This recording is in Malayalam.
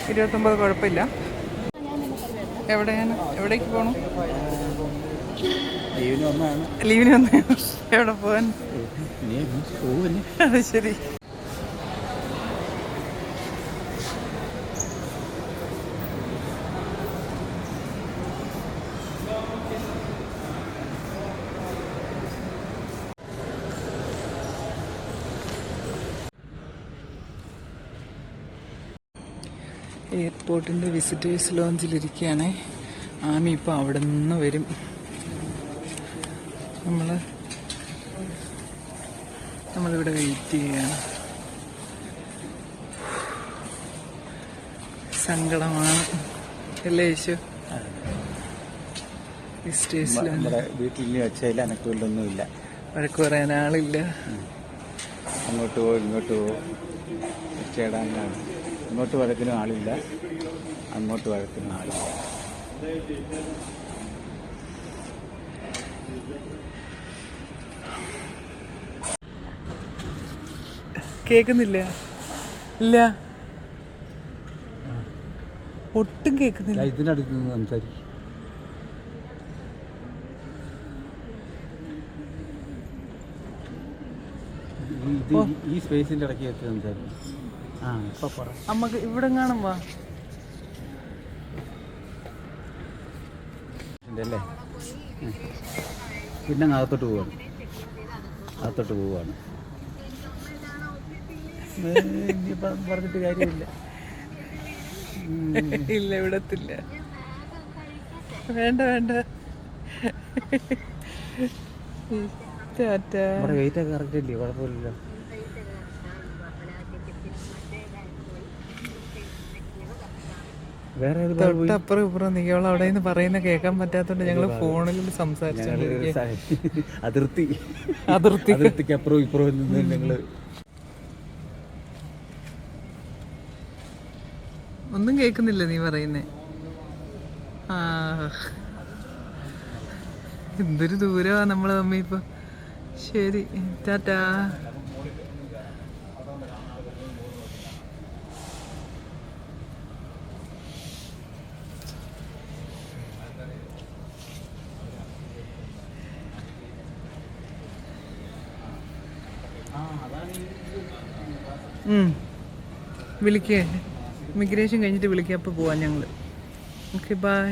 29 കുഴപ്പമില്ല. എവിടേക്ക് പോകണം? ലീവിന് വന്നേ. എവിടെ പോവാൻ? അത് ശരി. എയർപോർട്ടിൻ്റെ വിസിറ്റേഴ്സ് ലോഞ്ചിലിരിക്കുകയാണ്. ആമി ഇപ്പോൾ അവിടെ നിന്ന് വരും. നമ്മളിവിടെ വെയിറ്റ് ചെയ്യുകയാണ്. സങ്കടമാണ് അല്ലേ യേശു? വീട്ടിൽ വെച്ചാൽ അനക്കൊല്ലൊന്നുമില്ല. വഴക്ക് പറയാൻ ആളില്ല. അങ്ങോട്ട് പോ ഇങ്ങോട്ട് പോ ഒച്ചയിടാനാണ്. ഇങ്ങോട്ട് വഴക്കിനും ആളില്ല, അങ്ങോട്ട് വഴക്കിനും ആളില്ല. കേൾക്കുന്നില്ല? ഇല്ല, ഒട്ടും കേൾക്കുന്നില്ല. ഇതിനടുത്ത് നിന്ന് സംസാരിക്കും. ഈ സ്പേസിന്റെ ഇടയ്ക്ക് വെച്ച് സംസാരിക്കും. അമ്മക്ക് ഇവിടെ കാണും. വാ അല്ലേ? പിന്നെ അകത്തോട്ട് പോവാണ്. പറഞ്ഞിട്ട് കാര്യമില്ല. ഇല്ല, വിടത്തില്ല. വേണ്ട. വെയിറ്റ് ഒക്കെ കറക്റ്റ് അല്ലേ? കുഴപ്പമില്ലല്ലോ. വേറെ തൊട്ടപ്പുറം ഇപ്പുറം നീയോളം അവിടെ നിന്ന് പറയുന്ന കേൾക്കാൻ പറ്റാത്തോണ്ട് ഞങ്ങള് ഫോണിൽ സംസാരിച്ചു. അതിർത്തിക്ക് അപ്പുറവും ഇപ്പുറവും നിന്ന് ഞങ്ങള് ഒന്നും കേൾക്കുന്നില്ല നീ പറയുന്നേ. എന്തൊരു ദൂരമാ നമ്മള് തമ്മി ഇപ്പൊ. ശരി, ടാറ്റാ. വിളിക്കേ, ഇമിഗ്രേഷൻ കഴിഞ്ഞിട്ട് വിളിക്കാം. അപ്പോൾ പോവാം ഞങ്ങൾ. Okay, by.